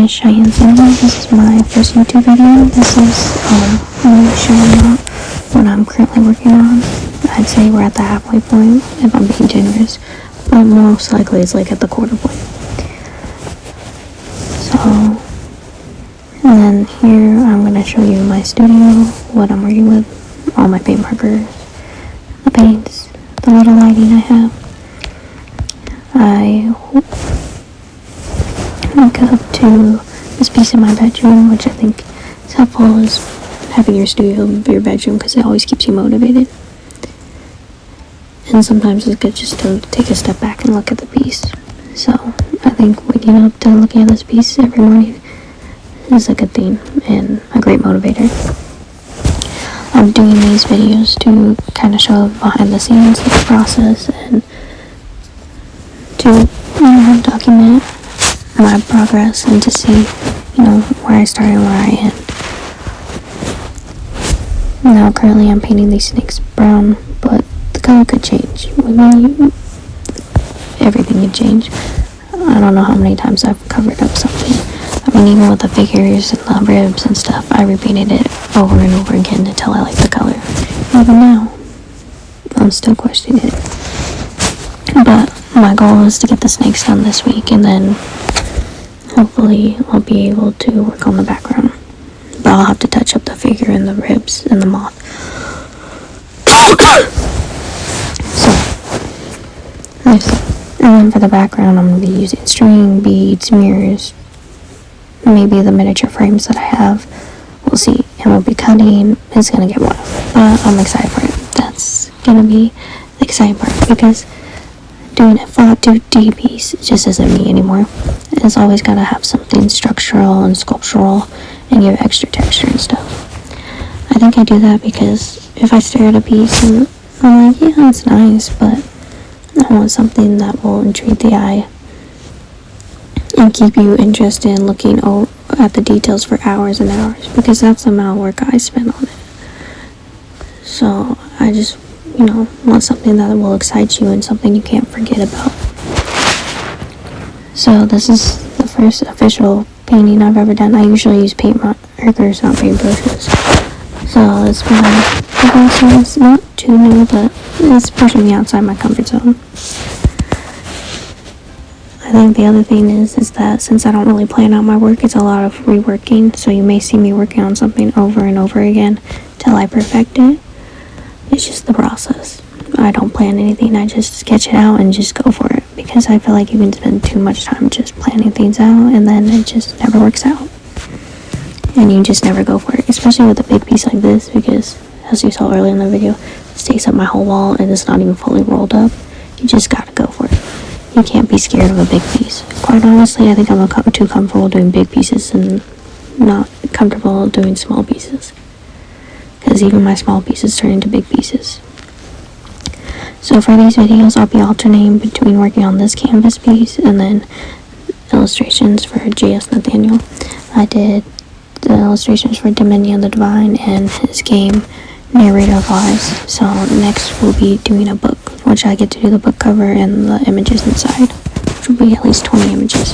is Cheyenne Cinema. This is my first YouTube video. This is me showing off what I'm currently working on. I'd say we're at the halfway point, if I'm being generous, but most likely it's like at the quarter point. So, and then here I'm going to show you my studio, what I'm working with, all my paint markers, the paints, the little lighting I have. I hook up to this piece in my bedroom, which I think is helpful, is having your studio in your bedroom because it always keeps you motivated. And sometimes it's good just to take a step back and look at the piece. So I think waking up to looking at this piece every morning is a good thing and a great motivator. I'm doing these videos to kind of show behind the scenes of the process and to document my progress and to see, where I started and where I end. Now currently I'm painting these snakes brown, but the color could change. Everything could change. I don't know how many times I've covered up something. Even with the figures and the ribs and stuff, I repainted it over and over again until I liked the color. Even now, I'm still questioning it. But my goal is to get the snakes done this week, and then hopefully I'll be able to work on the background. But I'll have to touch up the figure and the ribs and the moth. And then for the background, I'm going to be using string, beads, mirrors, maybe the miniature frames that I have. We'll see. And we'll be cutting. It's going to get wild. But I'm excited for it. That's going to be the exciting part, because doing a flat 2D piece just isn't me anymore. It's always got to have something structural and sculptural and give extra texture and stuff. I think I do that because if I stare at a piece and I'm like, yeah, it's nice, but I want something that will intrigue the eye and keep you interested in looking at the details for hours and hours, because that's the amount of work I spend on it. So I just, want something that will excite you and something you can't forget about. So this is the first official painting I've ever done. I usually use paint markers, not paint brushes. So it's been a process, not too new, but it's pushing me outside my comfort zone. I think the other thing is that since I don't really plan out my work, it's a lot of reworking. So you may see me working on something over and over again till I perfect it. It's just the process. I don't plan anything. I just sketch it out and just go for it, because I feel like you can spend too much time just planning things out and then it just never works out. And you just never go for it, especially with a big piece like this, because as you saw earlier in the video, this takes up my whole wall and it's not even fully rolled up. You just gotta go for it. You can't be scared of a big piece. Quite honestly, I think I'm too comfortable doing big pieces and not comfortable doing small pieces, because even my small pieces turn into big pieces. So for these videos, I'll be alternating between working on this canvas piece and then illustrations for J.S. Nathaniel. I did the illustrations for Dominion the Divine and his game Narrator of Lives. So next we'll be doing a book, which I get to do the book cover and the images inside, which will be at least 20 images.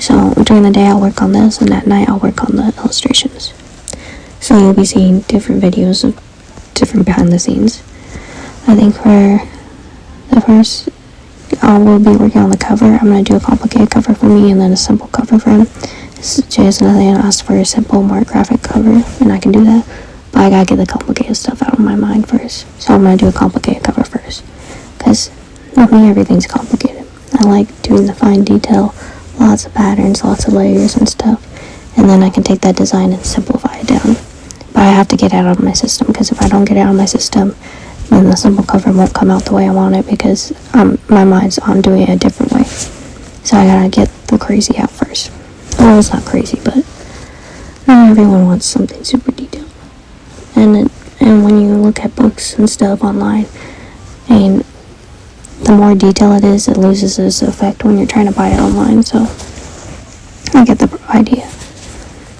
So during the day I'll work on this, and at night I'll work on the illustrations. So you'll be seeing different videos of different behind the scenes. I think for the first, we'll be working on the cover. I'm going to do a complicated cover for me and then a simple cover for him. J.S. Nathaniel asked for a simple, more graphic cover, and I can do that. But I gotta get the complicated stuff out of my mind first. So I'm going to do a complicated cover first, because with me everything's complicated. I like doing the fine detail, lots of patterns, lots of layers and stuff, and then I can take that design and simplify it down. But I have to get it out of my system, because if I don't get it out of my system, then the simple cover won't come out the way I want it, because my mind's on doing it a different way. So I gotta get the crazy out first. Well, it's not crazy, but not everyone wants something super detailed. And when you look at books and stuff online, and the more detail it is, it loses its effect when you're trying to buy it online. So I get the idea.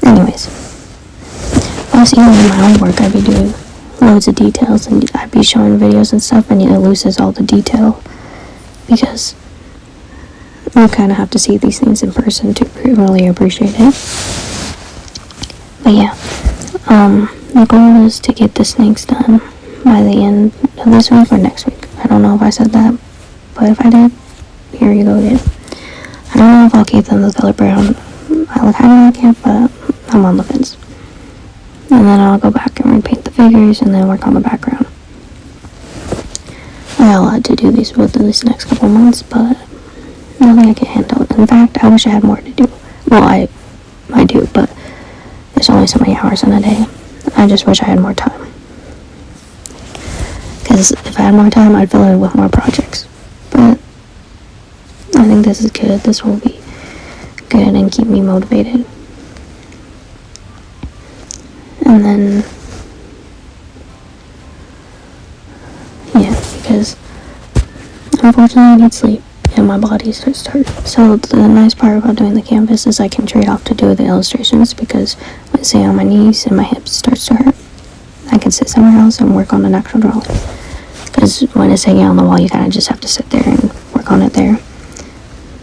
Anyways, plus even in my own work, I'd be doing loads of details, and I'd be showing videos and stuff, and it loses all the detail, because you kind of have to see these things in person to really appreciate it. But yeah, the goal is to get the snakes done by the end of this week or next week. I don't know if I said that, but if I did, here you go again. I don't know if I'll keep them the color brown. I kind of like it, but I'm on the fence. And then I'll go back and repaint the figures and then work on the background. I got a lot to do within these next couple months, but nothing I can handle. In fact, I wish I had more to do. Well, I do, but there's only so many hours in a day. I just wish I had more time. Because if I had more time, I'd fill it with more projects. But I think this is good. This will be good and keep me motivated. And then, yeah, because unfortunately I need sleep and my body starts to hurt. So the nice part about doing the canvas is I can trade off to do the illustrations, because let's say on my knees and my hips starts to hurt, I can sit somewhere else and work on an actual drawing. Because when it's hanging on the wall, you kind of just have to sit there and work on it there.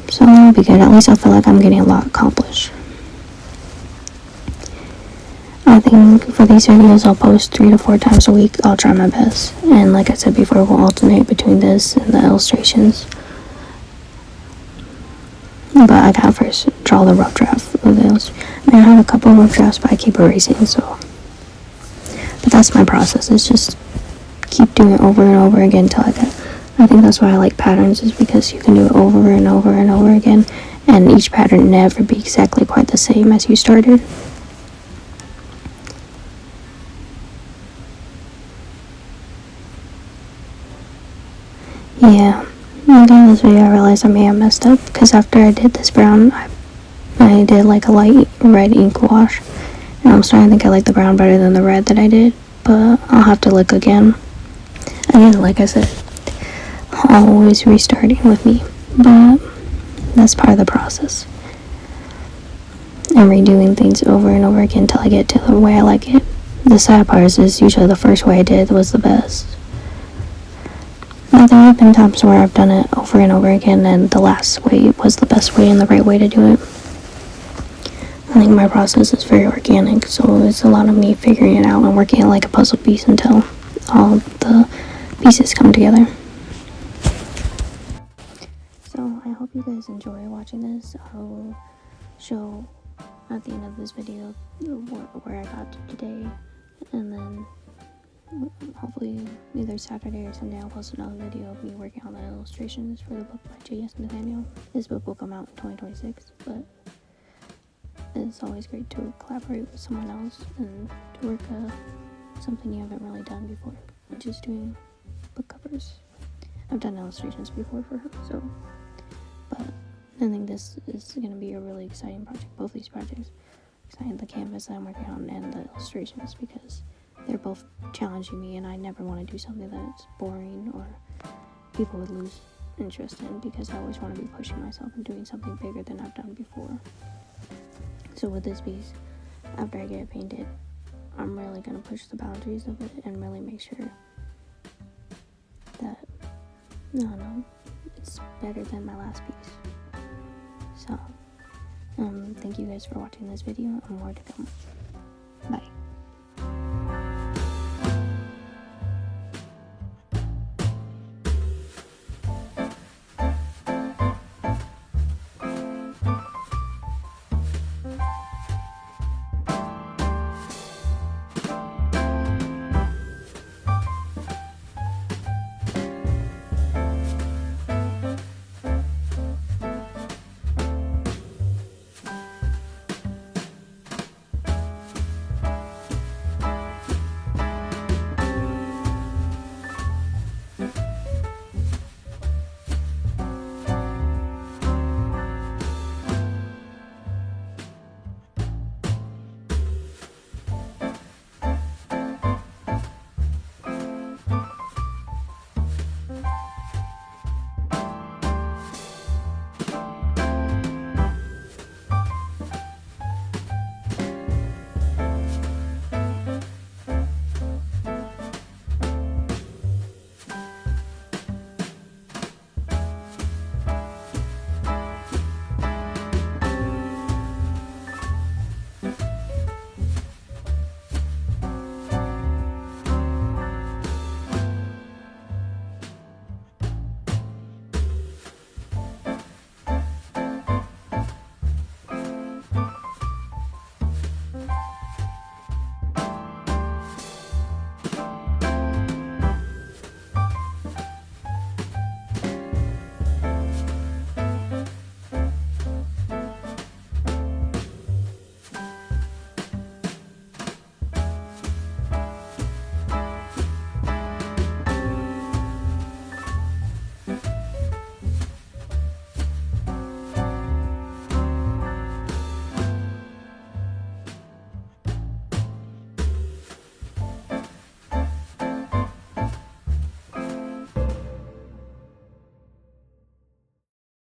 So that'll be good. At least I'll feel like I'm getting a lot accomplished. I think for these videos I'll post 3 to 4 times a week. I'll try my best. And like I said before, we'll alternate between this and the illustrations. But I gotta first draw the rough draft of those. I have a couple of rough drafts, but I keep erasing, so. But that's my process. It's just keep doing it over and over again until I get. I think that's why I like patterns, is because you can do it over and over and over again, and each pattern never be exactly quite the same as you started. Yeah, in this video I realized I may have messed up, because after I did this brown, I did like a light red ink wash, and I'm starting to think I like the brown better than the red that I did, but I'll have to look again. Again, like I said, always restarting with me, but that's part of the process. And redoing things over and over again until I get to the way I like it. The sad part is usually the first way I did was the best. But there have been times where I've done it over and over again, and the last way was the best way and the right way to do it. I think my process is very organic, so it's a lot of me figuring it out and working it like a puzzle piece until all the pieces come together. So I hope you guys enjoy watching this. I will show at the end of this video where I got to today, and then hopefully either Saturday or Sunday I'll post another video of me working on the illustrations for the book by J.S. Nathaniel. This book will come out in 2026, but it's always great to collaborate with someone else and to work something you haven't really done before, which is doing book covers. I've done illustrations before for her, so, but I think this is going to be a really exciting project. Both these projects, exciting, the canvas that I'm working on and the illustrations, because they're both challenging me, and I never want to do something that's boring or people would lose interest in, because I always want to be pushing myself and doing something bigger than I've done before. So with this piece, after I get it painted, I'm really going to push the boundaries of it and really make sure that, it's better than my last piece. So, thank you guys for watching this video, and more to come. Bye.